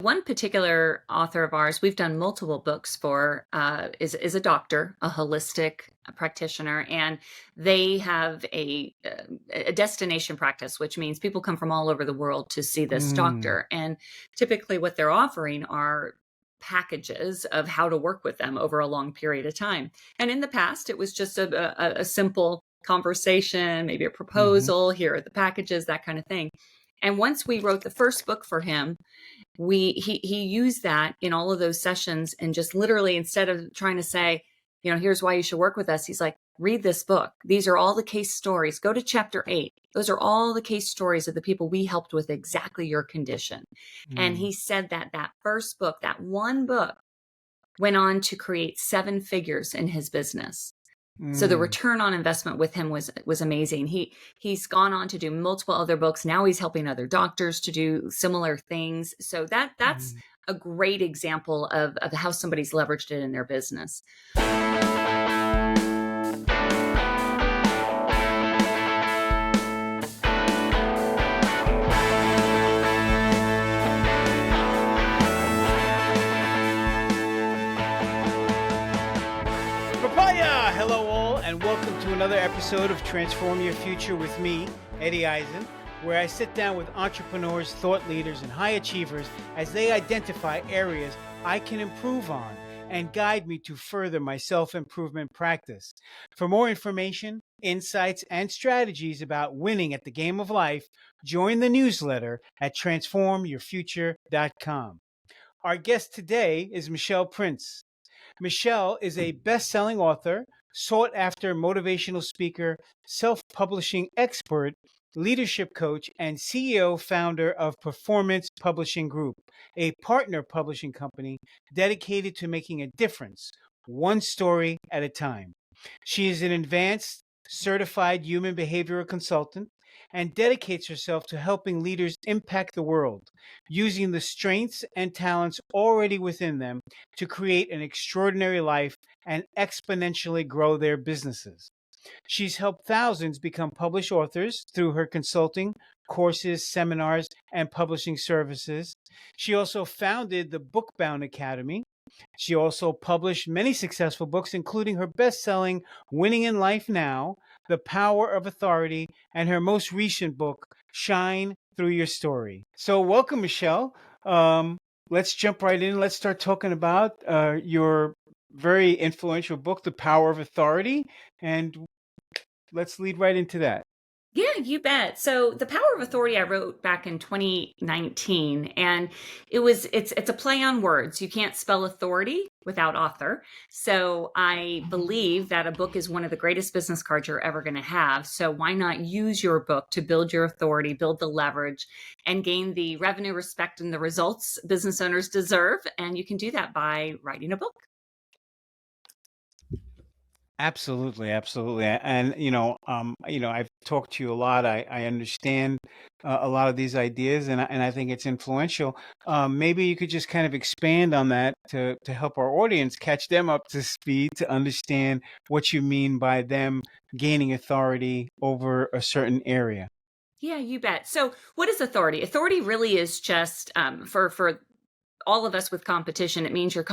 One particular author of ours, we've done multiple books for, is a doctor, a holistic practitioner, and they have a destination practice, which means people come from all over the world to see this Mm, doctor. And typically, what they're offering are packages of how to work with them over a long period of time. And in the past, it was just a simple conversation, maybe a mhm, proposal. Here are the packages, that kind of thing. And once we wrote the first book for him, he used that in all of those sessions, and just literally, instead of trying to say, here's why you should work with us, he's like, read this book. These are all the case stories. Go to chapter 8. Those are all the case stories of the people we helped with exactly your condition. And mm, he said that that first book, that one book, went on to create 7 figures in his business. So the mm, return on investment with him was amazing. He's gone on to do multiple other books. Now he's helping other doctors to do similar things. So that's mm. a great example of how somebody's leveraged it in their business. Papaya! Hello, all, and welcome to another episode of Transform Your Future with me, Eddie Isin, where I sit down with entrepreneurs, thought leaders, and high achievers as they identify areas I can improve on and guide me to further my self improvement practice. For more information, insights, and strategies about winning at the game of life, join the newsletter at transformyourfuture.com. Our guest today is Michelle Prince. Michelle is a best selling author, sought after motivational speaker, self publishing expert, leadership coach, and CEO founder of Performance Publishing Group, a partner publishing company dedicated to making a difference, one story at a time. She is an advanced certified human behavioral consultant and dedicates herself to helping leaders impact the world using the strengths and talents already within them to create an extraordinary life and exponentially grow their businesses. She's helped thousands become published authors through her consulting, courses, seminars, and publishing services. She also founded the Bookbound Academy. She also published many successful books, including her best selling Winning in Life Now, The Power of Authority, and her most recent book, Shine Through Your Story. So, welcome, Michelle. Um, let's jump right in. Let's start talking about your very influential book, The Power of Authority. And let's lead right into that. Yeah, you bet. So The Power of Authority I wrote back in 2019, and it's a play on words. You can't spell authority without author. So I believe that a book is one of the greatest business cards you're ever going to have. So why not use your book to build your authority, build the leverage, and gain the revenue, respect, and the results business owners deserve? And you can do that by writing a book. Absolutely, absolutely. And I've talked to you a lot. I understand a lot of these ideas, and I think it's influential. Maybe you could just kind of expand on that to help our audience catch them up to speed to understand what you mean by them gaining authority over a certain area. Yeah, you bet. So, what is authority? Authority really is just for all of us with competition. It means your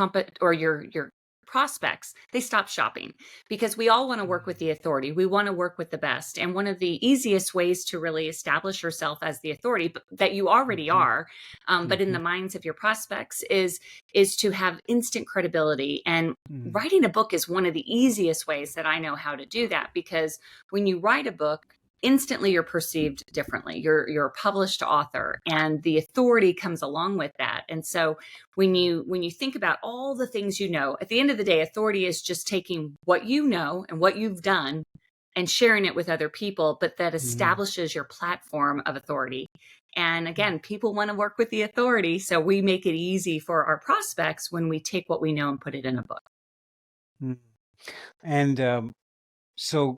prospects, they stop shopping because we all want to work with the authority. We want to work with the best. And one of the easiest ways to really establish yourself as the authority that you already Mm-hmm, are, but in hmm the minds of your prospects, is to have instant credibility. And hmm writing a book is one of the easiest ways that I know how to do that, because when you write a book, instantly you're perceived differently. You're a published author, and the authority comes along with that. And so when you think about all the things, at the end of the day, authority is just taking what you know and what you've done and sharing it with other people, but that hmm establishes your platform of authority. And again, people want to work with the authority, so we make it easy for our prospects when we take what we know and put it in a book. hmm And So,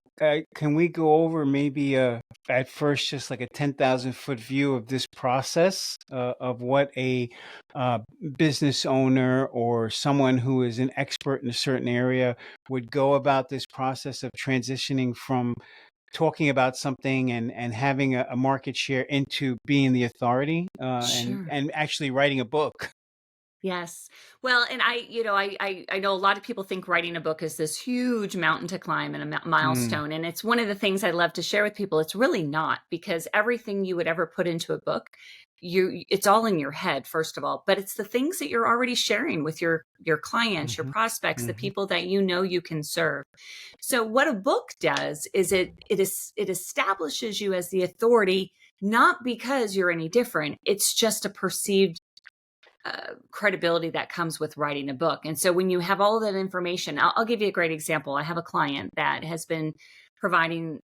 can we go over maybe at first just like a 10,000-foot view of this process of what a uh, business owner or someone who is an expert in a certain area would go about this process of transitioning from talking about something and having a market share into being the authority Sure. and actually writing a book? Yes. Well, and I know a lot of people think writing a book is this huge mountain to climb and a Mm, milestone. And it's one of the things I love to share with people. It's really not, because everything you would ever put into a book, it's all in your head, first of all, but it's the things that you're already sharing with your clients, your mhm, prospects, the mhm, people that you can serve. So what a book does is it establishes you as the authority, not because you're any different. It's just a perceived credibility that comes with writing a book. And so when you have all of that information, I'll give you a great example. I have a client that has been providing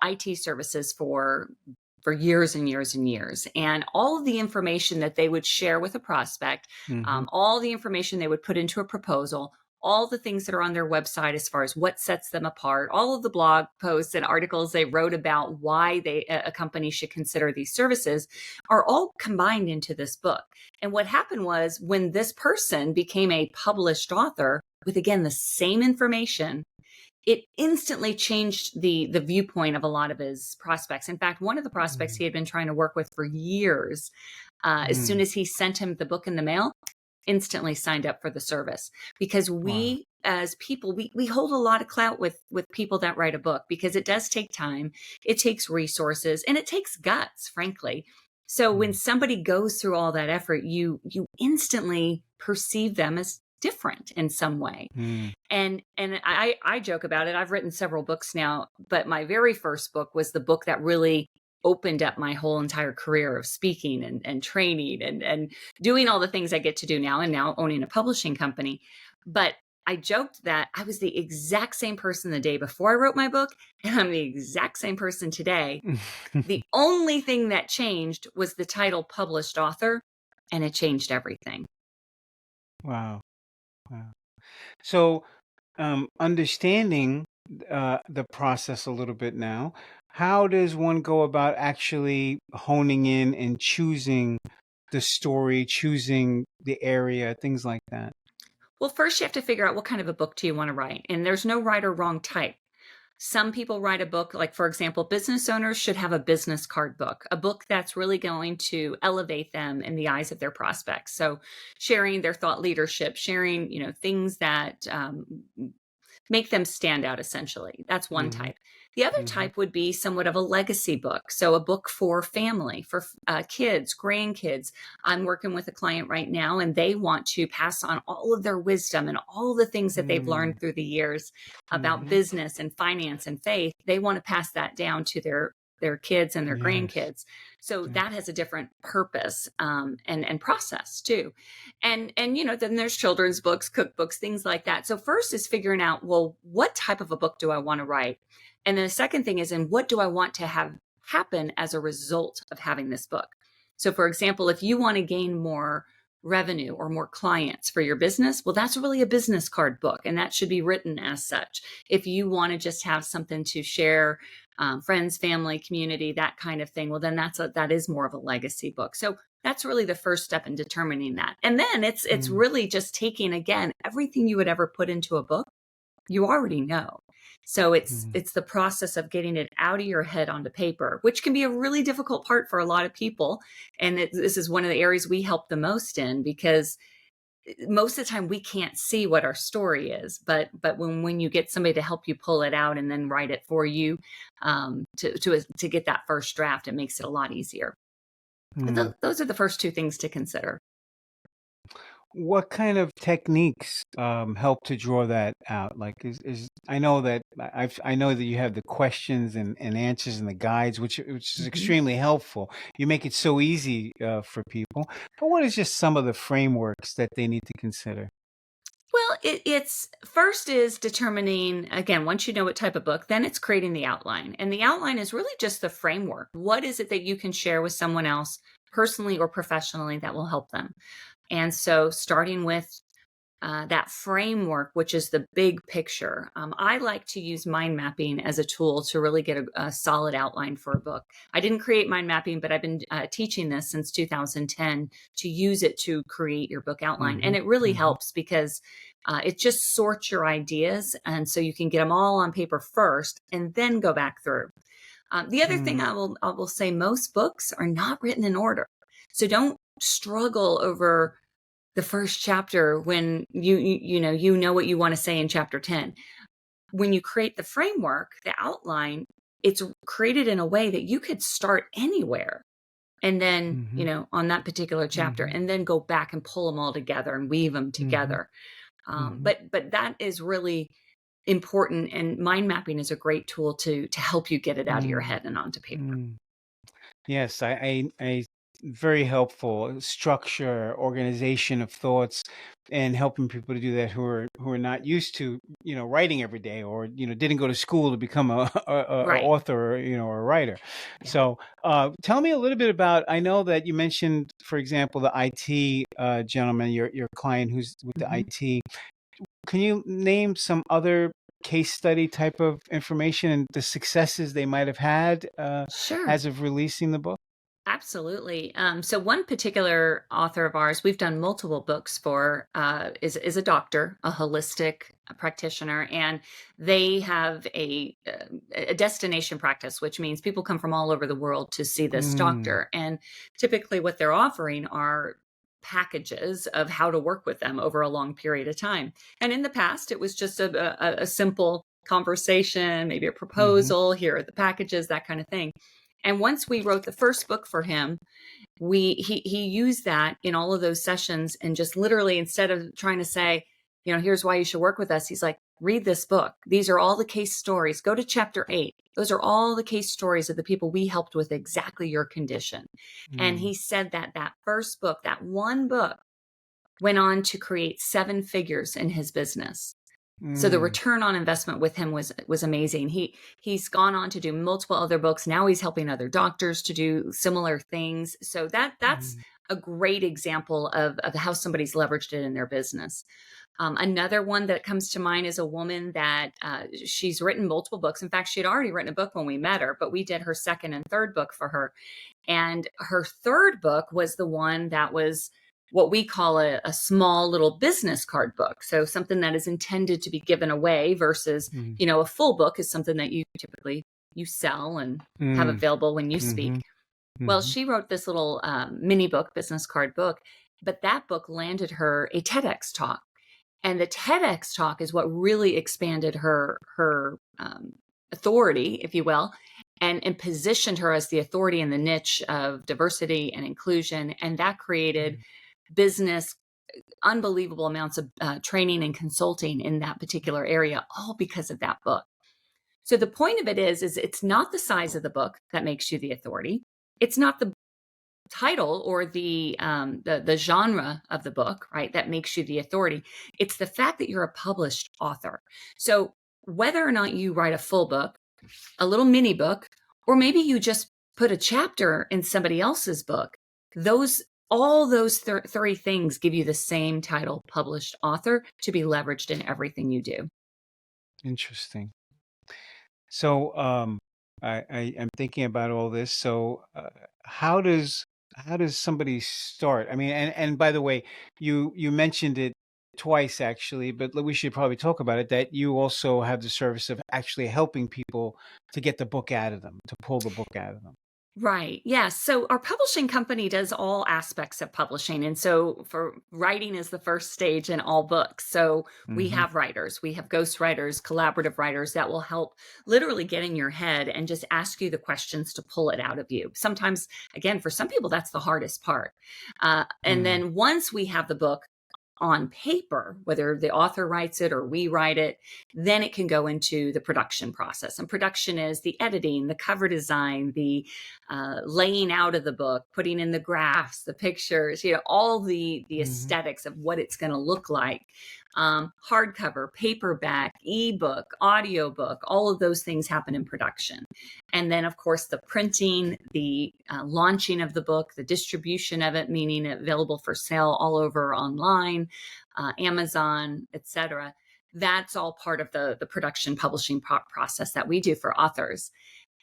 IT services for years and years and years. And all of the information that they would share with a prospect, mhm, all the information they would put into a proposal, all the things that are on their website as far as what sets them apart, all of the blog posts and articles they wrote about why a company should consider these services are all combined into this book. And what happened was, when this person became a published author with, again, the same information, it instantly changed the viewpoint of a lot of his prospects. In fact, one of the prospects mm, he had been trying to work with for years, as soon mm. as he sent him the book in the mail, instantly signed up for the service. Because Wow. we as people, we hold a lot of clout with people that write a book, because it does take time, it takes resources, and it takes guts, frankly. So when Mm, somebody goes through all that effort, you instantly perceive them as different in some way. mm, And I joke about it. I've written several books now, but my very first book was the book that really opened up my whole entire career of speaking and training and doing all the things I get to do now, and now owning a publishing company. But I joked that I was the exact same person the day before I wrote my book, and I'm the exact same person today. The only thing that changed was the title published author, and it changed everything. Wow. Wow. So, understanding the process a little bit now, how does one go about actually honing in and choosing the story, choosing the area, things like that? Well, first you have to figure out, what kind of a book do you want to write? And there's no right or wrong type. Some people write a book, like, for example, business owners should have a business card book, a book that's really going to elevate them in the eyes of their prospects. So sharing their thought leadership, sharing, things that make them stand out, essentially. That's one Hmm. type. The other Hmm. type would be somewhat of a legacy book. So a book for family, for kids, grandkids. I'm working with a client right now, and they want to pass on all of their wisdom and all the things that they've Mm, learned through the years about hmm. business and finance and faith. They want to pass that down to their kids and their Yes. grandkids. So Yes. that has a different purpose, and process too. And then there's children's books, cookbooks, things like that. So first is figuring out, well, what type of a book do I want to write? And then the second thing is, and what do I want to have happen as a result of having this book? So for example, if you want to gain more revenue or more clients for your business, well, that's really a business card book, and that should be written as such. If you want to just have something to share, friends, family, community, that kind of thing, well, then that is more of a legacy book. So that's really the first step in determining that. And then it's Mm, really just taking, again, everything you would ever put into a book, you already know. So it's mm, it's the process of getting it out of your head onto paper, which can be a really difficult part for a lot of people. And this is one of the areas we help the most in, because most of the time we can't see what our story is, but when you get somebody to help you pull it out and then write it for you, to get that first draft, it makes it a lot easier. But mm. those are the first two things to consider. What kind of techniques help to draw that out? Like, is I know that I know that you have the questions and answers and the guides, which is Mhm. extremely helpful. You make it so easy for people. But what is just some of the frameworks that they need to consider? Well, it's first is determining, again, once you know what type of book, then it's creating the outline. And the outline is really just the framework. What is it that you can share with someone else, personally or professionally, that will help them? And so starting with that framework, which is the big picture. I like to use mind mapping as a tool to really get a solid outline for a book. I didn't create mind mapping, but I've been teaching this since 2010, to use it to create your book outline. Hmm. And it really Hmm. helps, because it just sorts your ideas. And so you can get them all on paper first and then go back through. The other thing Mm, I will say, most books are not written in order. So don't struggle over the first chapter when you know what you want to say in chapter 10. When you create the framework, the outline, it's created in a way that you could start anywhere. And then, Mm-hmm. on that particular chapter, Mm-hmm. and then go back and pull them all together and weave them Mm-hmm. together. Mm-hmm. But that is really important, and mind mapping is a great tool to help you get it out of your head and onto paper. Mm-hmm. Yes, I very helpful structure, organization of thoughts, and helping people to do that who are not used to writing every day, or didn't go to school to become a Right. author, or a writer. Yeah. So tell me a little bit about. I know that you mentioned, for example, the IT gentleman, your client who's with the Hmm. IT. Can you name some other case study type of information and the successes they might have had Sure. as of releasing the book? Absolutely. So one particular author of ours, we've done multiple books for, is a doctor, a holistic practitioner, and they have a destination practice, which means people come from all over the world to see this Mm, doctor. And typically, what they're offering are packages of how to work with them over a long period of time. And in the past, it was just a simple conversation, maybe a mhm, proposal. Here are the packages, that kind of thing. And once we wrote the first book for him, he used that in all of those sessions, and just literally, instead of trying to say, here's why you should work with us, he's like, read this book. These are all the case stories. Go to chapter 8. Those are all the case stories of the people we helped with exactly your condition. And mm, he said that that first book, that one book, went on to create 7 figures in his business. So the mm, return on investment with him was amazing. He's gone on to do multiple other books. Now he's helping other doctors to do similar things. So that's mm, a great example of how somebody's leveraged it in their business. Another one that comes to mind is a woman that she's written multiple books. In fact, she had already written a book when we met her, but we did her second and third book for her. And her third book was the one that was what we call a small little business card book. So something that is intended to be given away versus, mm, a full book is something that you typically you sell and have mm, available when you speak. mhm, Well, mhm, she wrote this little mini book, business card book, but that book landed her a TEDx talk. And the TEDx talk is what really expanded her authority, if you will, and positioned her as the authority in the niche of diversity and inclusion. And that created mm, business, unbelievable amounts of training and consulting in that particular area, all because of that book. So the point of it is it's not the size of the book that makes you the authority. It's not the title or the genre of the book, right, that makes you the authority. It's the fact that you're a published author. So whether or not you write a full book, a little mini book, or maybe you just put a chapter in somebody else's book, those all those 30 things give you the same title, published author, to be leveraged in everything you do. interesting. So I am thinking about all this. So how does somebody start? I mean, and by the way, you mentioned it twice actually, but we should probably talk about it. That you also have the service of actually helping people to get the book out of them, to pull the book out of them. Right. Yes. So our publishing company does all aspects of publishing. And so for writing is the first stage in all books. So we Mm-hmm. have writers, we have ghost writers, collaborative writers that will help literally get in your head and just ask you the questions to pull it out of you. Sometimes, again, for some people, that's the hardest part. And Mm, then once we have the book on paper, whether the author writes it or we write it, then it can go into the production process. And production is the editing, the cover design, the laying out of the book, putting in the graphs, the pictures, all the mm-hmm. aesthetics of what it's going to look like. Hardcover, paperback, ebook, audiobook, all of those things happen in production. And then, of course, the printing, the launching of the book, the distribution of it, meaning available for sale all over online, Amazon, etc. That's all part of the production publishing process that we do for authors.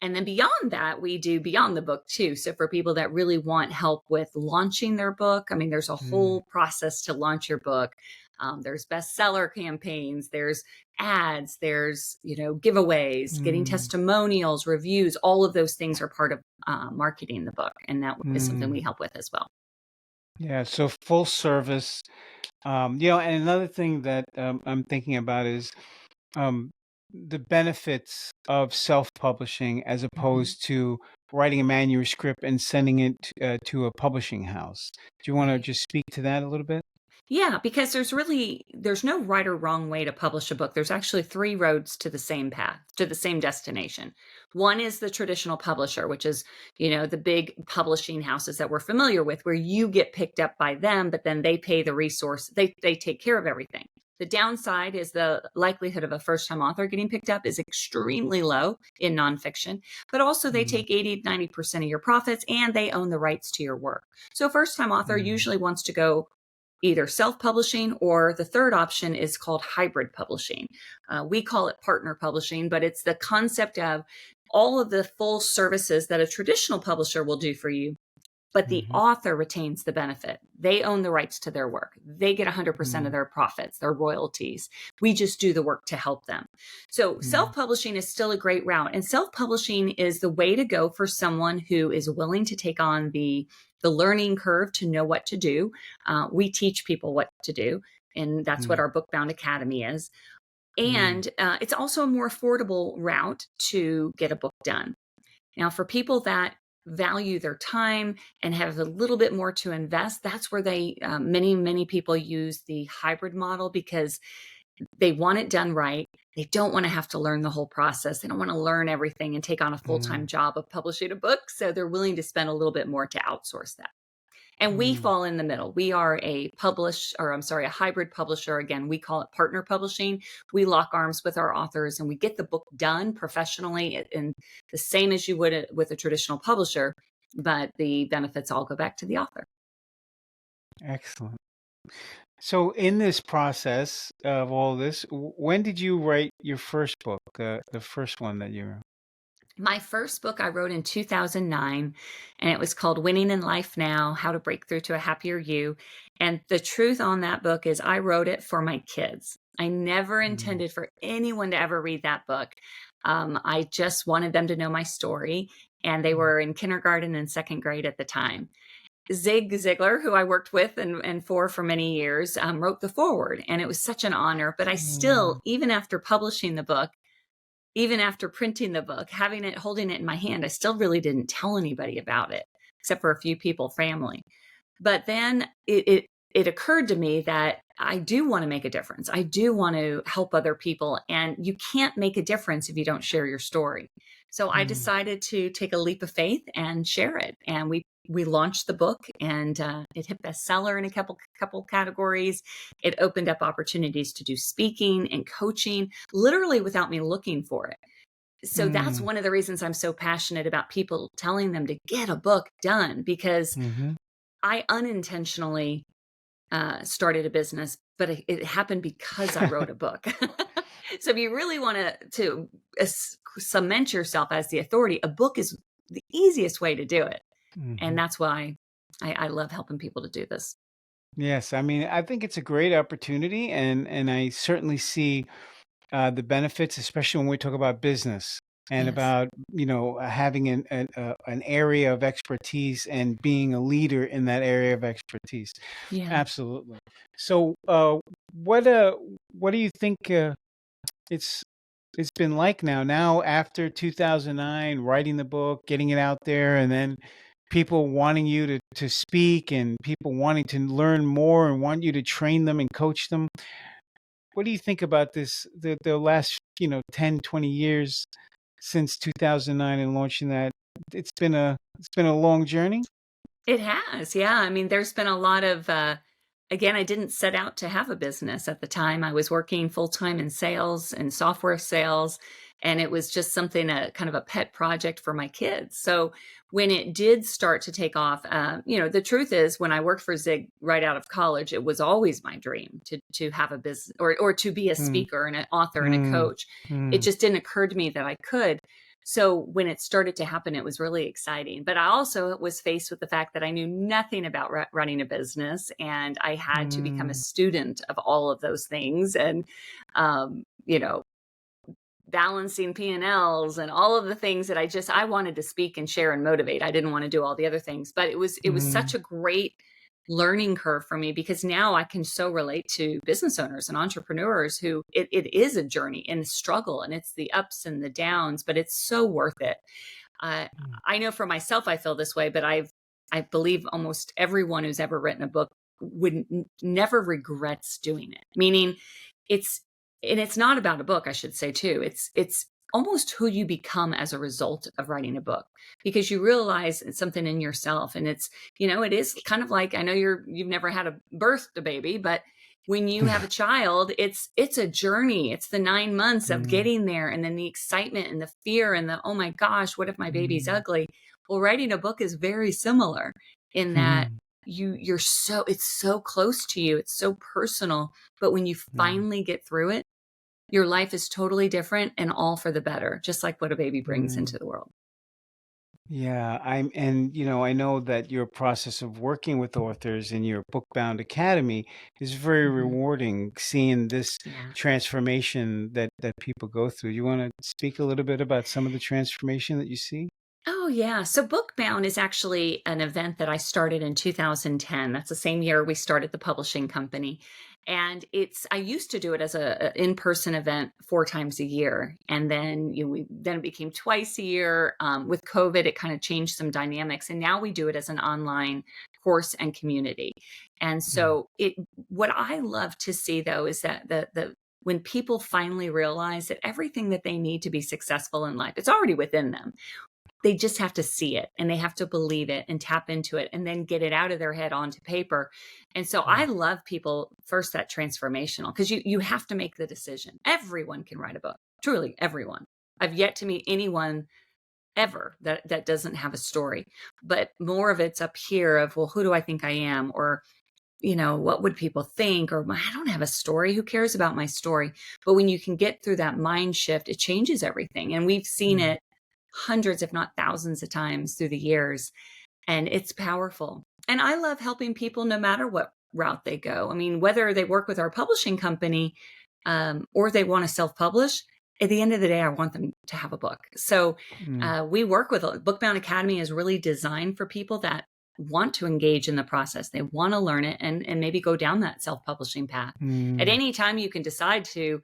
And then beyond that, we do beyond the book too. So for people that really want help with launching their book, I mean, there's a Mm, whole process to launch your book. There's bestseller campaigns, there's ads, there's, giveaways, getting mm, testimonials, reviews. All of those things are part of marketing the book. And that is something mm. we help with as well. Yeah. So full service. And another thing that I'm thinking about is um, the benefits of self-publishing as Mhm. opposed to writing a manuscript and sending it to a publishing house. Do you want to Right. just speak to that a little bit? Yeah, because there's no right or wrong way to publish a book. There's actually three roads to the same path, to the same destination. One is the traditional publisher, which is, the big publishing houses that we're familiar with, where you get picked up by them, but then they pay the resource, they take care of everything. The downside is the likelihood of a first-time author getting picked up is extremely low in nonfiction, but also they Mm, take 80-90% of your profits and they own the rights to your work. So a first-time author mm, usually wants to go either self-publishing, or the third option is called hybrid publishing. We call it partner publishing, but it's the concept of all of the full services that a traditional publisher will do for you, but the mhm, author retains the benefit. They own the rights to their work. They get 100% of mm, their profits, their royalties. We just do the work to help them. So mm, self-publishing is still a great route, and self-publishing is the way to go for someone who is willing to take on the learning curve to know what to do. We teach people what to do, and that's what mm, our Bookbound Academy is. mm, And it's also a more affordable route to get a book done. Now, for people that value their time and have a little bit more to invest, that's where many people use the hybrid model, because they want it done right. They don't want to have to learn the whole process. They don't want to learn everything and take on a full-time mm, job of publishing a book. So they're willing to spend a little bit more to outsource that. And we mm, fall in the middle. We are a hybrid publisher. Again, we call it partner publishing. We lock arms with our authors and we get the book done professionally and the same as you would with a traditional publisher, but the benefits all go back to the author. excellent. So, in this process of all this, when did you write your first book, the first one that you wrote? My first book I wrote in 2009, and it was called Winning in Life Now: How to Break Through to a Happier You. And the truth on that book is I wrote it for my kids. I never Mm, intended for anyone to ever read that book. I just wanted them to know my story, and they mm, were in kindergarten and second grade at the time. Zig Ziglar, who I worked with and for many years, wrote the foreword, and it was such an honor. But I mm, still, even after publishing the book, even after printing the book, holding it in my hand, I still really didn't tell anybody about it, except for a few people, family. But then it occurred to me that I do want to make a difference. I do want to help other people, and you can't make a difference if you don't share your story. So I mm, decided to take a leap of faith and share it. And we launched the book, and it hit bestseller in a couple categories. It opened up opportunities to do speaking and coaching, literally without me looking for it. So that's mm, one of the reasons I'm so passionate about people telling them to get a book done, because mhm, I unintentionally started a business, but it happened because I wrote a book. So if you really want to cement yourself as the authority, a book is the easiest way to do it, and mhm. that's why I love helping people to do this. Yes, I mean, I think it's a great opportunity, and I certainly see the benefits, especially when we talk about business and Yes. about having an area of expertise and being a leader in that area of expertise. Yeah. Absolutely. So, what do you think it's it's been like now? Now, after 2009, writing the book, getting it out there, and then people wanting you to speak and people wanting to learn more and want you to train them and coach them. What do you think about this, the last, 10, 20 years since 2009 and launching that? It's been a long journey? It has, yeah. I mean, there's been a lot of, again, I didn't set out to have a business at the time. I was working full time in sales and software sales, and it was just something, a kind of a pet project for my kids. So when it did start to take off, the truth is, when I worked for Zig right out of college, it was always my dream to have a business, or to be a Mm, speaker and an author and a mm, coach. It mm, just didn't occur to me that I could. So when it started to happen, it was really exciting. But I also was faced with the fact that I knew nothing about running a business, and I had to become a mm, student of all of those things, and um, you know, balancing P&Ls and all of the things that I wanted to speak and share and motivate. I didn't want to do all the other things, but it was such mm, a great learning curve for me, because now I can so relate to business owners and entrepreneurs who it is a journey and a struggle, and it's the ups and the downs, but it's so worth it. Uh, Mm. I know for myself, I feel this way, but I believe almost everyone who's ever written a book would never regrets doing it. Meaning, it's and it's not about a book, I should say too. It's almost who you become as a result of writing a book, because you realize it's something in yourself, and it's, it is kind of like, I know you've never had a birthed a baby, but when you have a child, it's a journey. It's the 9 months of Mm. getting there, and then the excitement and the fear and the, oh my gosh, what if my baby's Mm. ugly? Well, writing a book is very similar in that Mm. you're so, it's so close to you, it's so personal, but when you Mm. finally get through it, your life is totally different and all for the better, just like what a baby brings Mm. into the world. Yeah, I know that your process of working with authors in your Bookbound Academy is very Mhm. rewarding, seeing this Yeah. transformation that people go through. You want to speak a little bit about some of the transformation that you see? Oh, yeah. So Bookbound is actually an event that I started in 2010. That's the same year we started the publishing company. And I used to do it as a in-person event 4 times a year. And then, then it became twice a year. With COVID, it kind of changed some dynamics. And now we do it as an online course and community. And Mm. so what I love to see though, is that when people finally realize that everything that they need to be successful in life, it's already within them. They just have to see it, and they have to believe it and tap into it, and then get it out of their head onto paper. And so I Mm. love people first, that transformational, because you have to make the decision. Everyone can write a book, truly everyone. I've yet to meet anyone ever that doesn't have a story, but more of it's up here of, well, who do I think I am? Or, what would people think? Or, I don't have a story. Who cares about my story? But when you can get through that mind shift, it changes everything. And we've seen Mm. it hundreds, if not thousands of times through the years. And it's powerful. And I love helping people no matter what route they go. I mean, whether they work with our publishing company, or they want to self-publish, at the end of the day, I want them to have a book. So Mm. we work with Bookbound Academy is really designed for people that want to engage in the process. They want to learn it and maybe go down that self-publishing path. At Mm. any time you can decide to,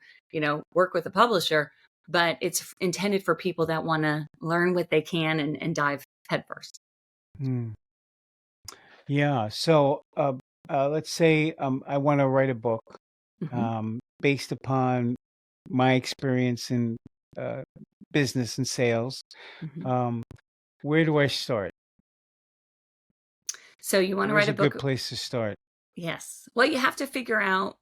work with a publisher, but it's intended for people that want to learn what they can and dive headfirst. Mm. Yeah. So, let's say I want to write a book Hmm. based upon my experience in uh, business and sales. Hmm. Um, where do I start? So you want to Where's write a a good book? place to start? Yes. Well, you have to figure out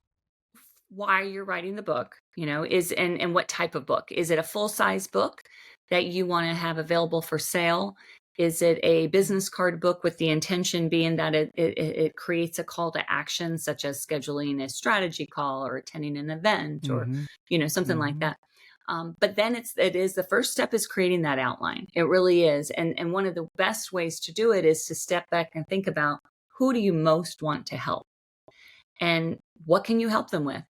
why you're writing the book, and what type of book. Is it a full-size book that you want to have available for sale? Is it a business card book with the intention being that it creates a call to action, such as scheduling a strategy call or attending an event, or Mm-hmm. something like Mm-hmm. that? But then it is the first step is creating that outline. It really is. And one of the best ways to do it is to step back and think about, who do you most want to help, and what can you help them with?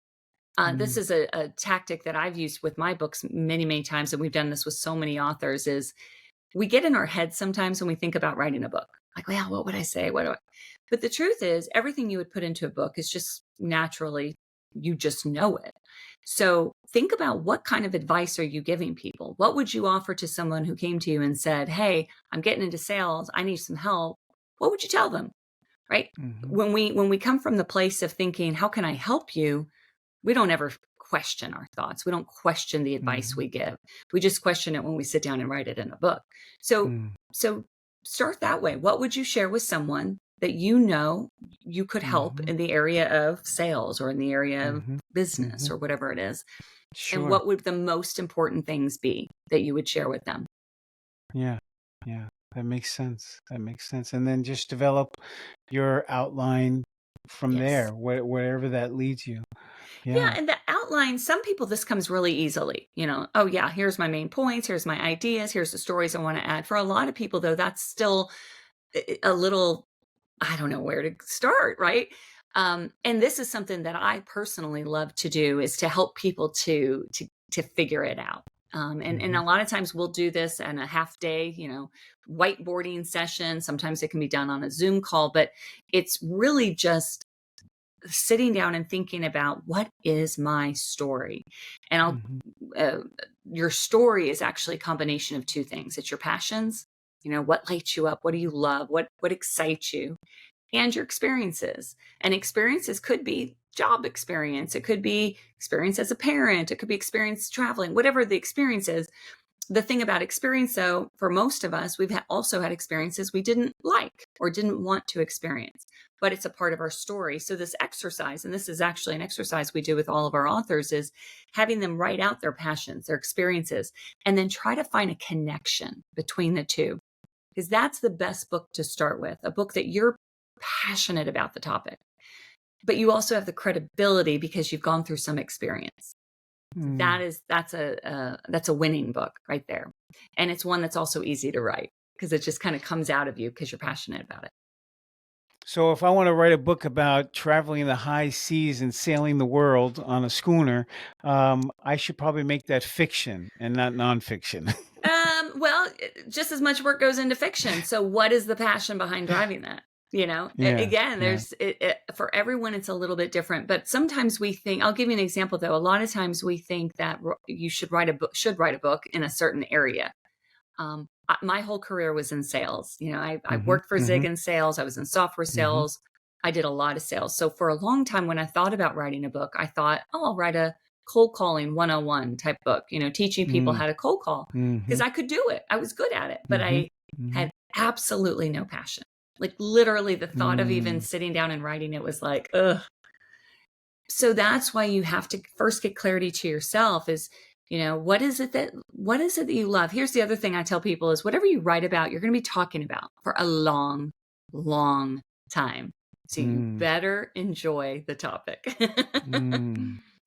This Mm. is a tactic that I've used with my books many, many times, and we've done this with so many authors, is we get in our heads sometimes when we think about writing a book. Like, well, what would I say? What do I? But the truth is, everything you would put into a book is just naturally, you just know it. So think about, what kind of advice are you giving people? What would you offer to someone who came to you and said, hey, I'm getting into sales, I need some help? What would you tell them? Right? Mm-hmm. When we come from the place of thinking, how can I help you? We don't ever question our thoughts. We don't question the advice Mm-hmm. we give. We just question it when we sit down and write it in a book. So, Mm. so start that way. What would you share with someone that you could help Mm-hmm. in the area of sales or in the area of Mm-hmm. business Mm-hmm. or whatever it is? And Sure. what would the most important things be that you would share with them? Yeah. Yeah. That makes sense. That makes sense. And then just develop your outline from there, Yes. wherever that leads you. Yeah, Yeah. and the outline, some people this comes really easily. Oh yeah, here's my main points, here's my ideas, here's the stories I want to add. For a lot of people though, that's still a little, I don't know where to start, right? And this is something that I personally love to do, is to help people to figure it out. And a lot of times we'll do this in a half day, whiteboarding session. Sometimes it can be done on a Zoom call, but it's really just sitting down and thinking about, what is my story? And your story is actually a combination of two things. It's your passions, what lights you up, what do you love, what excites you, and your experiences. And experiences could be job experience. It could be experience as a parent. It could be experience traveling, whatever the experience is. The thing about experience, though, for most of us, we've also had experiences we didn't like or didn't want to experience, but it's a part of our story. So this exercise, and this is actually an exercise we do with all of our authors, is having them write out their passions, their experiences, and then try to find a connection between the two. Because that's the best book to start with, a book that you're passionate about the topic, but you also have the credibility because you've gone through some experience. That's a winning book right there. And it's one that's also easy to write because it just kind of comes out of you because you're passionate about it. So if I want to write a book about traveling the high seas and sailing the world on a schooner, I should probably make that fiction and not nonfiction. Well, just as much work goes into fiction. So what is the passion behind driving that? Again, there's for everyone, it's a little bit different, but sometimes we think, I'll give you an example though. A lot of times we think that you should write a book in a certain area. My whole career was in sales. I worked for Zig in sales. I was in software sales. I did a lot of sales. So for a long time, when I thought about writing a book, I thought, I'll write a cold calling 101 type book, teaching people how to cold call, because I could do it. I was good at it, but I had absolutely no passion. Like literally the thought of even sitting down and writing it was like, ugh. So that's why you have to first get clarity to yourself is, what is it that you love? Here's the other thing I tell people is whatever you write about, you're going to be talking about for a long, long time. So you better enjoy the topic.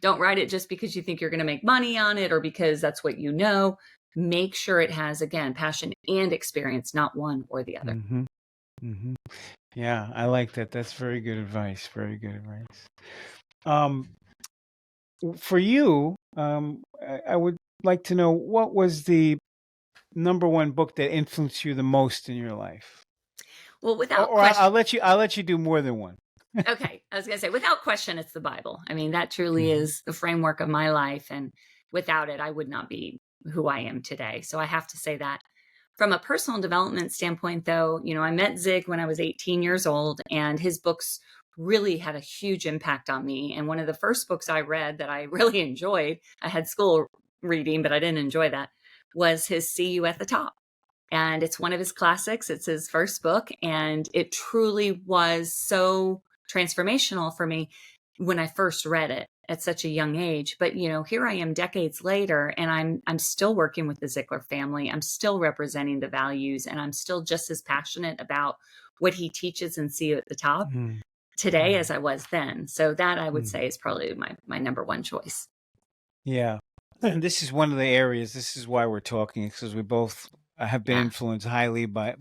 Don't write it just because you think you're going to make money on it or because that's what you know. Make sure it has, again, passion and experience, not one or the other. Yeah, I like that. That's very good advice. Very good advice. For you, I would like to know, what was the number one book that influenced you the most in your life? Well, without Or question, I'll let you do more than one. Okay, I was going to say, without question, it's the Bible. I mean, that truly is the framework of my life, and without it, I would not be who I am today. So I have to say that. From a personal development standpoint, though, I met Zig when I was 18 years old, and his books really had a huge impact on me. And one of the first books I read that I really enjoyed, I had school reading, but I didn't enjoy that, was his See You at the Top. And it's one of his classics. It's his first book, and it truly was so transformational for me when I first read it at such a young age. But here I am decades later, and I'm still working with the Ziglar family. I'm still representing the values, and I'm still just as passionate about what he teaches and See You at the Top today as I was then. So that, I would say, is probably my number one choice. Yeah. And this is one of the areas, this is why we're talking, because we both have been influenced highly by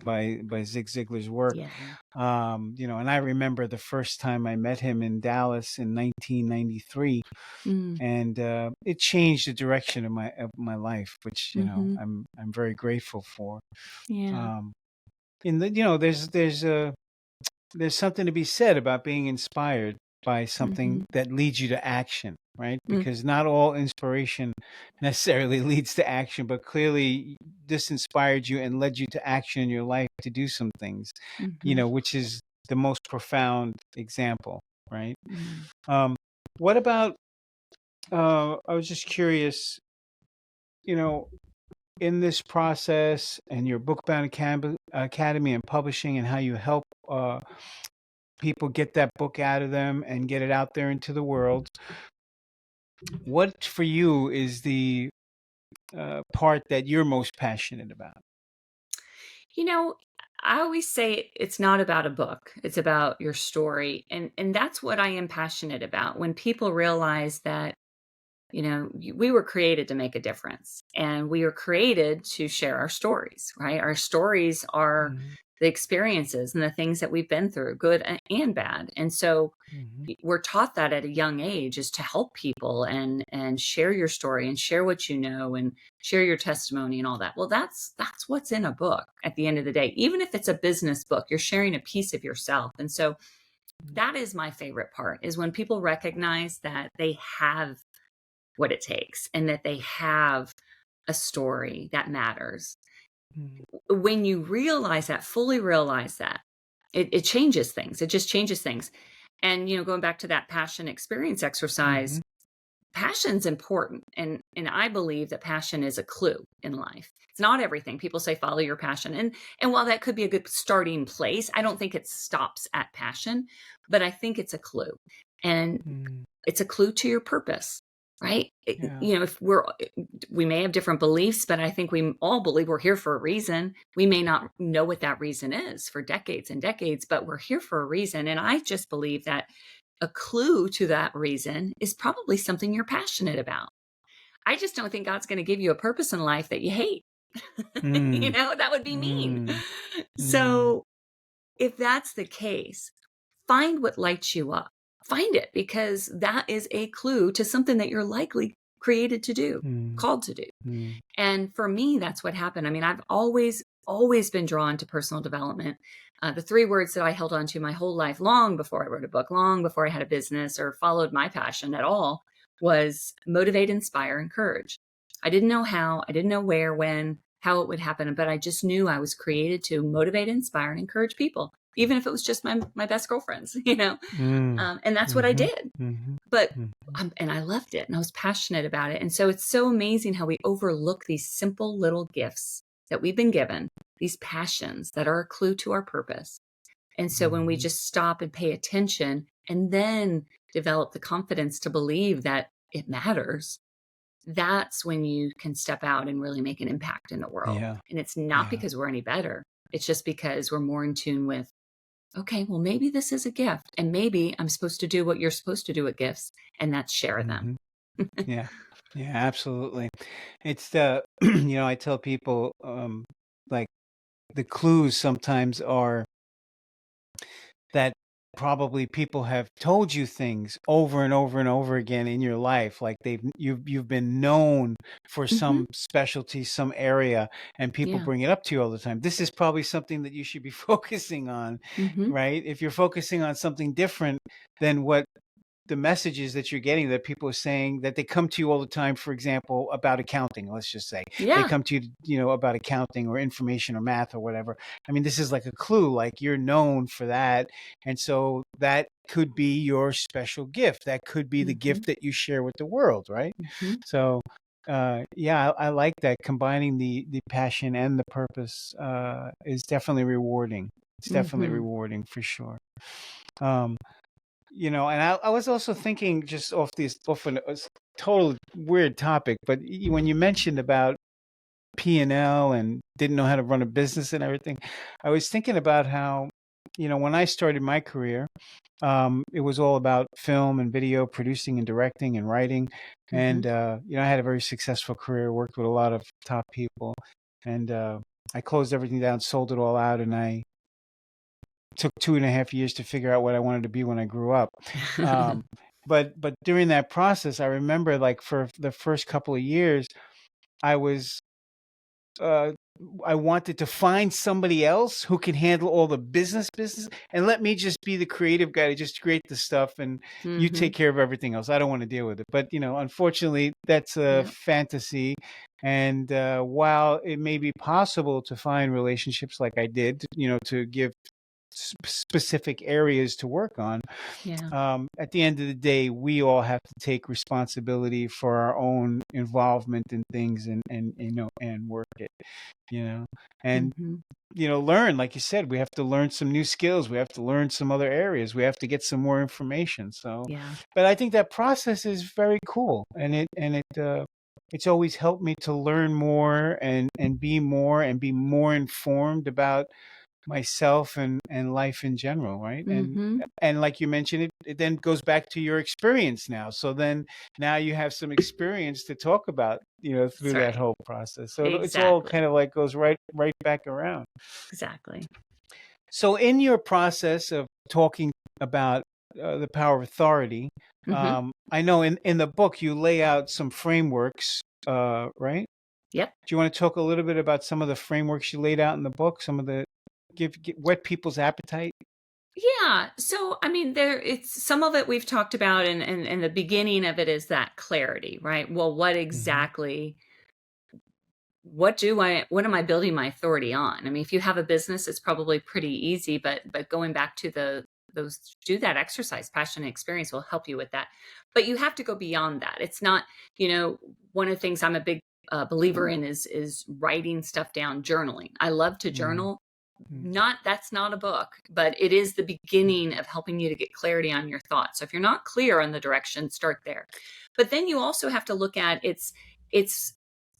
Zig Ziglar's work. Yeah. And I remember the first time I met him in Dallas in 1993, and it changed the direction of my life, which I'm very grateful for. Yeah. There's something to be said about being inspired by something that leads you to action, right? Because not all inspiration necessarily leads to action, but clearly this inspired you and led you to action in your life to do some things, which is the most profound example, right? What about, I was just curious, in this process and your Bookbound Academy and publishing and how you help people get that book out of them and get it out there into the world, what for you is the part that you're most passionate about? I always say it's not about a book. It's about your story. And that's what I am passionate about. When people realize that, we were created to make a difference, and we were created to share our stories, right? Our stories are the experiences and the things that we've been through, good and bad. And so Hmm. we're taught that at a young age, is to help people and share your story and share what you know and share your testimony and all that. Well, that's what's in a book at the end of the day. Even if it's a business book, you're sharing a piece of yourself. And so that is my favorite part, is when people recognize that they have what it takes and that they have a story that matters. When you realize that, fully realize that, it changes things. It just changes things. And, going back to that passion experience exercise, Hmm. passion's important. And I believe that passion is a clue in life. It's not everything. People say follow your passion. And while that could be a good starting place, I don't think it stops at passion, but I think it's a clue. And Mm. it's a clue to your purpose, right? Yeah. If we may have different beliefs, but I think we all believe we're here for a reason. We may not know what that reason is for decades and decades, but we're here for a reason. And I just believe that a clue to that reason is probably something you're passionate about. I just don't think God's going to give you a purpose in life that you hate. Mm. That would be mean. Mm. Mm. So if that's the case, find what lights you up. Find it, because that is a clue to something that you're likely created to do, Mm. called to do. Mm. And for me, that's what happened. I mean, I've always been drawn to personal development. The three words that I held on to my whole life, long before I wrote a book, long before I had a business or followed my passion at all, was motivate, inspire, encourage. I didn't know how, I didn't know where, when, how it would happen, but I just knew I was created to motivate, inspire, and encourage people, even if it was just my best girlfriends, Mm. and that's what I Mhm. did. Mhm. But Mhm. and I loved it, and I was passionate about it. And so it's so amazing how we overlook these simple little gifts that we've been given, these passions that are a clue to our purpose. And so when we Mhm. just stop and pay attention and then develop the confidence to believe that it matters, that's when you can step out and really make an impact in the world. Yeah. And it's not Yeah. because we're any better. It's just because we're more in tune with, okay, well, maybe this is a gift, and maybe I'm supposed to do what you're supposed to do with gifts, and that's share them. Mhm. Yeah. Yeah, absolutely. It's the I tell people like the clues sometimes are that probably people have told you things over and over and over again in your life, like you've been known for Hmm. some specialty, some area, and people Yeah. bring it up to you all the time. This is probably something that you should be focusing on, Hmm. right? If you're focusing on something different than what the messages that you're getting, that people are saying, that they come to you all the time, for example, about accounting, let's just say they Yeah. come to you, about accounting or information or math or whatever. I mean, this is like a clue, like you're known for that. And so that could be your special gift. That could be the Hmm. gift that you share with the world, right? Hmm. So yeah, I like that. Combining the passion and the purpose is definitely rewarding. It's definitely Hmm. rewarding for sure. um and I was also thinking, just off a total weird topic, but when you mentioned about P&L and didn't know how to run a business and everything, I was thinking about how, when I started my career, it was all about film and video, producing and directing and writing. Hmm. And, I had a very successful career, worked with a lot of top people. And I closed everything down, sold it all out, and I took 2.5 years to figure out what I wanted to be when I grew up. Um, but during that process, I remember, like, for the first couple of years, I was uh, I wanted to find somebody else who can handle all the business, and let me just be the creative guy to just create the stuff, and you take Hmm. care of everything else. I don't want to deal with it. But unfortunately, that's a Yeah. fantasy. And while it may be possible to find relationships like I did, to give specific areas to work on, Yeah. at the end of the day, we all have to take responsibility for our own involvement in things, and and work it, you know, and Hmm. learn. Like you said, we have to learn some new skills. We have to learn some other areas. We have to get some more information. So, Yeah. but I think that process is very cool, and it's always helped me to learn more and be more informed about myself and life in general, right? Hmm. And like you mentioned, it then goes back to your experience now. So then now you have some experience to talk about, That's through that right. whole process. So it's all Exactly. kind of like goes right back around. Exactly. So, in your process of talking about the power of authority, Hmm. I know in the book you lay out some frameworks, right? Yep. Do you want to talk a little bit about some of the frameworks you laid out in the book? Some of the whet people's appetite. Yeah. So, I mean, it's some of it we've talked about, and the beginning of it is that clarity, right? Well, Hmm. what am I building my authority on? I mean, if you have a business, it's probably pretty easy, but going back to those do that exercise, passion and experience will help you with that. But you have to go beyond that. It's not, one of the things I'm a big believer in is writing stuff down, journaling. I love to Hmm. journal. Not That's not a book, but it is the beginning of helping you to get clarity on your thoughts. So if you're not clear on the direction, start there. But then you also have to look at it's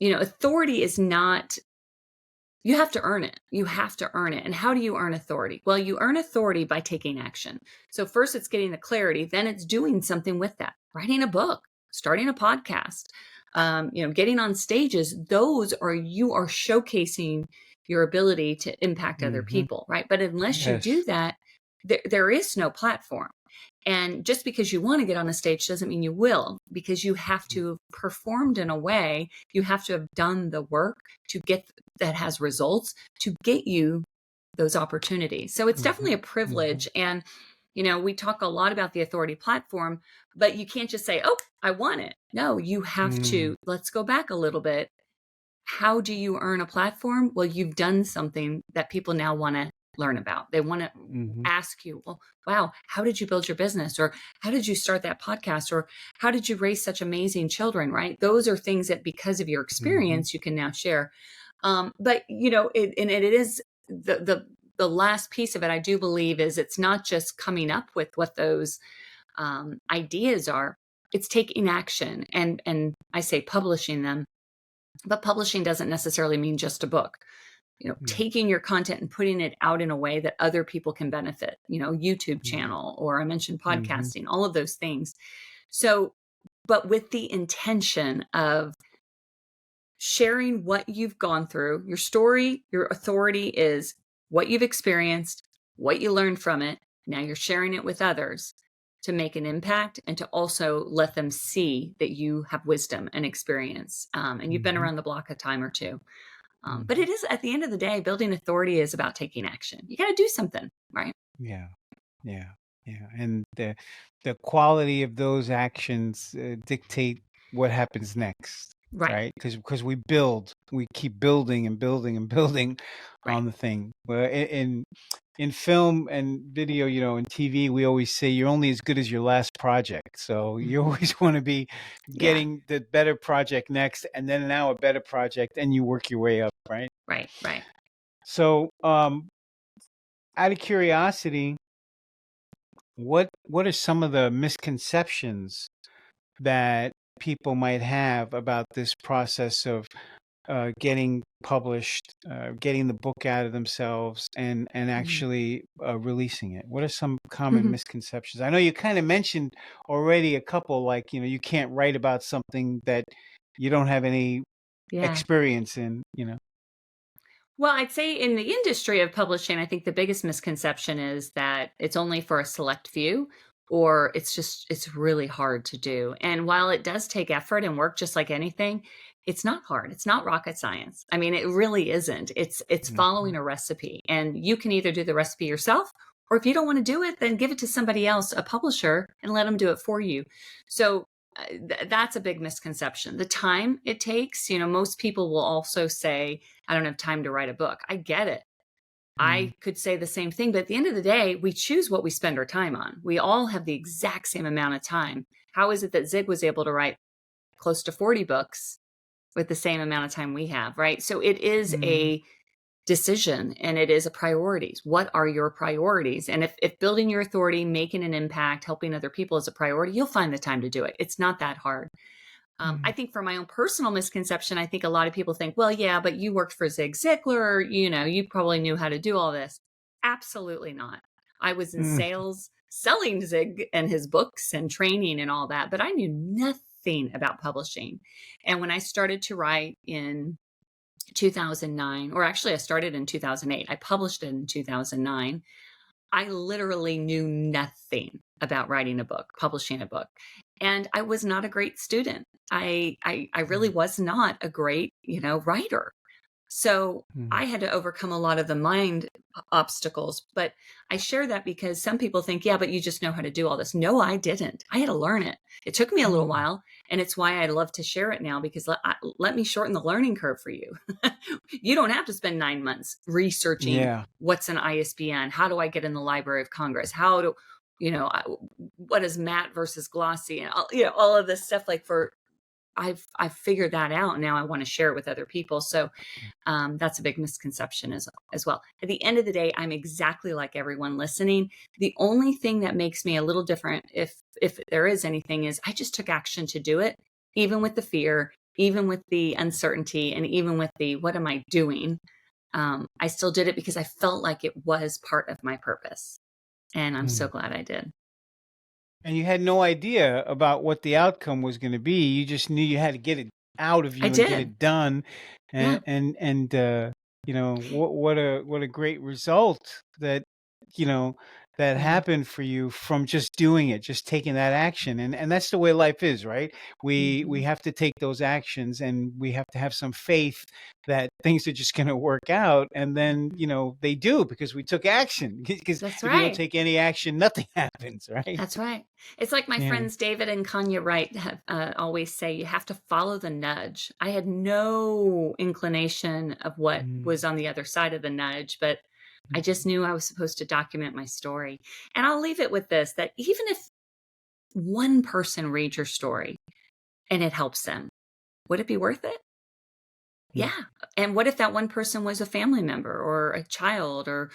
authority is not, you have to earn it. You have to earn it. And how do you earn authority? Well, you earn authority by taking action. So first it's getting the clarity, then it's doing something with that. Writing a book, starting a podcast, getting on stages. Those are, you are showcasing your ability to impact other Hmm. people, right? But unless you do Yes. that, there is no platform. And just because you want to get on a stage doesn't mean you will, because you have to have performed in a way, you have to have done the work to get that has results to get you those opportunities. So it's definitely Hmm. a Hmm. privilege. And, we talk a lot about the authority platform, but you can't just say, oh, I want it. No, you have Hmm. to, let's go back a little bit. How do you earn a platform? Well, you've done something that people now want to learn about. They want to Hmm. ask you, well, wow, how did you build your business? Or how did you start that podcast? Or how did you raise such amazing children? Right? Those are things that because of your Hmm. experience, you can now share. But it is the last piece of it, I do believe, is it's not just coming up with what those ideas are. It's taking action, and I say publishing them, but publishing doesn't necessarily mean just a book. Taking your content and putting it out in a way that other people can benefit, YouTube channel, or I mentioned Hmm. podcasting, all of those things. So, but with the intention of sharing what you've gone through, your story, your authority is what you've experienced, what you learned from it. Now you're sharing it with others to make an impact and to also let them see that you have wisdom and experience, and you've been Hmm. around the block a time or two. But Hmm. it is, at the end of the day, building authority is about taking action. You got to do something, right? Yeah. Yeah. Yeah. And the quality of those actions dictate what happens next, Right, right? Because we keep building and building and building right. on the thing. Well, in film and video, and TV, we always say you're only as good as your last project. So you Hmm. always want to be Yeah, getting the better project next, and then now a better project, and you work your way up, right? right, right. So, out of curiosity, what are some of the misconceptions that people might have about this process of getting published, getting the book out of themselves, and Mhm. actually releasing it? What are some common misconceptions? I know you kind of mentioned already a couple, like you can't write about something that you don't have any Yeah. experience in. Well, I'd say in the industry of publishing, I think the biggest misconception is that it's only for a select few, or it's really hard to do. And while it does take effort and work just like anything, it's not hard. It's not rocket science. I mean, it really isn't. It's Mhm. following a recipe, and you can either do the recipe yourself, or if you don't want to do it, then give it to somebody else, a publisher, and let them do it for you. So that's a big misconception. The time it takes, most people will also say, I don't have time to write a book. I get it. Mhm. I could say the same thing, but at the end of the day, we choose what we spend our time on. We all have the exact same amount of time. How is it that Zig was able to write close to 40 books with the same amount of time we have, right? So it is Mhm. a decision, and it is a priorities. What are your priorities? And if building your authority, making an impact, helping other people is a priority, you'll find the time to do it. It's not that hard. I Mhm. think for my own personal misconception, I think a lot of people think, well, yeah, but you worked for Zig Ziglar, you probably knew how to do all this. Absolutely not. I was in Mhm. sales selling Zig and his books and training and all that, but I knew nothing about publishing. And when I started to write in 2009, or actually I started in 2008. I published it in 2009. I literally knew nothing about writing a book, publishing a book. And I was not a great student. I really Mm, was not a great, writer. So mm, I had to overcome a lot of the mind obstacles. But I share that because some people think, yeah, but you just know how to do all this. No, I didn't. I had to learn it. It took me a little mm. while. And it's why I love to share it now, because let me shorten the learning curve for you. You don't have to spend 9 months researching Yeah. what's an ISBN. How do I get in the Library of Congress? How do, what is matte versus glossy, and all of this stuff. Like, I've figured that out. Now I want to share it with other people. So that's a big misconception as well. At the end of the day, I'm exactly like everyone listening. The only thing that makes me a little different, if there is anything, is I just took action to do it, even with the fear, even with the uncertainty, and even with the what am I doing. I still did it because I felt like it was part of my purpose, and I'm so Mm. glad I did. And you had no idea about what the outcome was going to be. You just knew you had to get it out of I you and get did. it done. Yeah. And what a great result that you know that Yeah. happened for you from just doing it, just taking that action. And that's the way life is, right? We Hmm. have to take those actions, and we have to have some faith that things are just going to work out. And then they do, because we took action. Because That's if you don't right. take any action, nothing happens, right? That's right. It's like my Yeah. friends David and Kanya Wright have always say, you have to follow the nudge. I had no inclination of what Mm, was on the other side of the nudge, but I just knew I was supposed to document my story. And I'll leave it with this, that even if one person reads your story and it helps them, would it be worth it? mm, Yeah. And what if that one person was a family member or a child, or,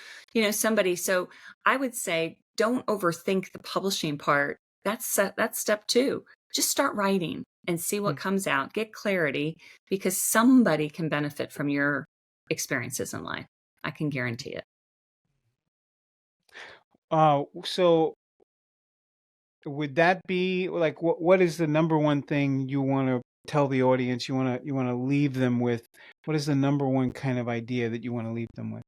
somebody? So I would say, don't overthink the publishing part. That's step two. Just start writing and see what mm. comes out. Get clarity, because somebody can benefit from your experiences in life. I can guarantee it. So would that be like what is the number one thing you want to tell the audience? You want to leave them with? What is the number one kind of idea that you want to leave them with?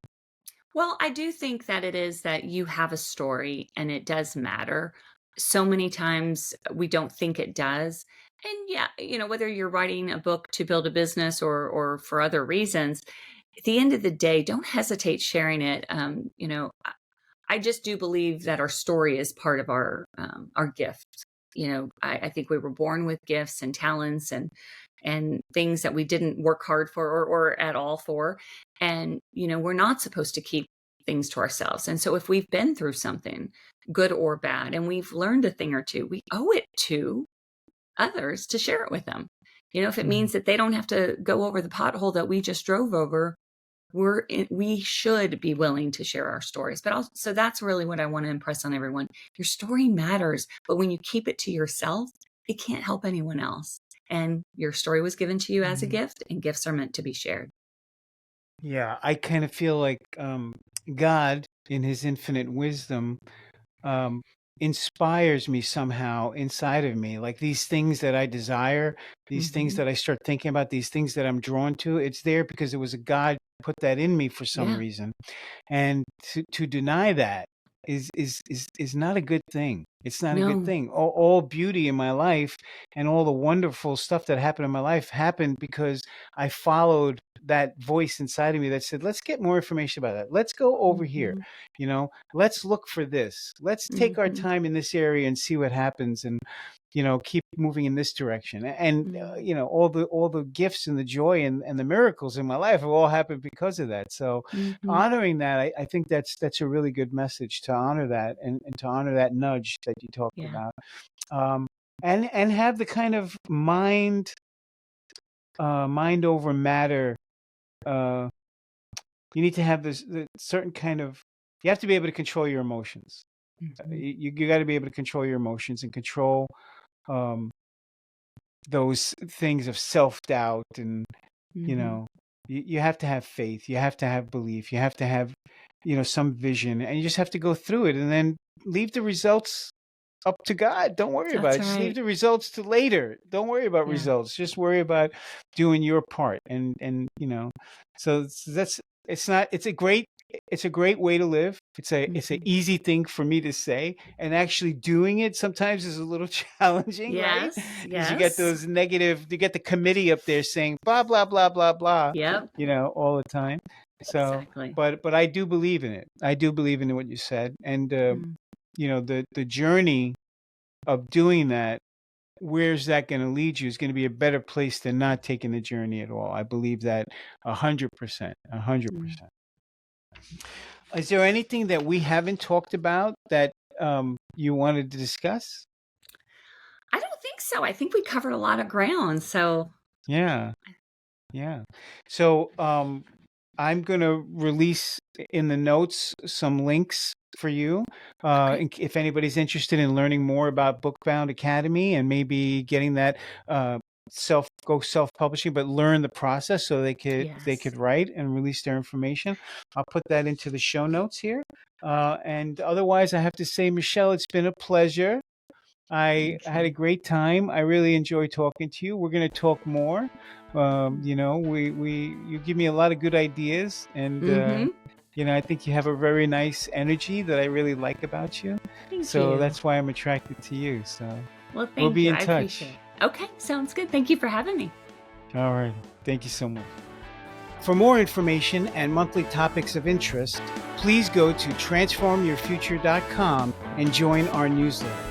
Well, I do think that it is that you have a story and it does matter. So many times we don't think it does. And yeah, whether you're writing a book to build a business or for other reasons, at the end of the day, don't hesitate sharing it. I just do believe that our story is part of our gift. I think we were born with gifts and talents and things that we didn't work hard for, or at all for. And we're not supposed to keep things to ourselves. And so if we've been through something, good or bad, and we've learned a thing or two, we owe it to others to share it with them. If it Mhm. means that they don't have to go over the pothole that we just drove over, we should be willing to share our stories. But also, so that's really what I want to impress on everyone. Your story matters, but when you keep it to yourself, it can't help anyone else. And your story was given to you as a Mhm. gift, and gifts are meant to be shared. Yeah, I kind of feel like God, in His infinite wisdom, um, inspires me somehow inside of me. Like these things that I desire, these things Hmm. that I start thinking about, these things that I'm drawn to. It's there because it was a God put that in me for some Yeah. reason. And to deny that is not a good thing. It's not a good No. thing. All beauty in my life and all the wonderful stuff that happened in my life happened because I followed that voice inside of me that said, let's get more information about that. Let's go over here. Hmm. Let's look for this. Let's take our Hmm. time in this area and see what happens. And keep moving in this direction. And all the gifts and the joy and the miracles in my life have all happened because of that. So Hmm. honoring that, I think that's a really good message, to honor that, and to honor that nudge that you talked Yeah. about. um, and have the kind of mind over matter. uh, you need to have the certain kind of, you have to be able to control your emotions. Hmm. You got to be able to control your emotions and control um, those things of self-doubt. And you Hmm. know you have to have faith, you have to have belief, you have to have some vision, and you just have to go through it and then leave the results up to God. Don't worry about That's it. Just leave right. the results to later. Don't worry about Yeah. results. Just worry about doing your part. And so that's it's a great way to live. It's an Mhm. easy thing for me to say, and actually doing it sometimes is a little challenging, right? Yes. Because you get Yes. you get the committee up there saying blah blah blah blah blah, Yep. all the time. So, Exactly. but I do believe in it. I do believe in what you said, and Mm. the journey of doing that, where's that going to lead you, is going to be a better place than not taking the journey at all. I believe that 100%, 100%. Mm. Is there anything that we haven't talked about that you wanted to discuss? I don't think so. I think we covered a lot of ground. So, Yeah, yeah. So I'm going to release in the notes some links for you. okay. If anybody's interested in learning more about Bookbound Academy and maybe getting that self-publishing, but learn the process so they Yes. could write and release their information, I'll put that into the show notes here. And otherwise, I have to say, Michelle, it's been a pleasure. I Thank had a you. great time. I really enjoyed talking to you. We're going to talk more. You give me a lot of good ideas, and Mm-hmm. I think you have a very nice energy that I really like about you. Thank So you. that's why I'm attracted to you. So Well, we'll thank be you. in I appreciate touch. it. Okay. Sounds good. Thank you for having me. All right. Thank you so much. For more information and monthly topics of interest, please go to transformyourfuture.com and join our newsletter.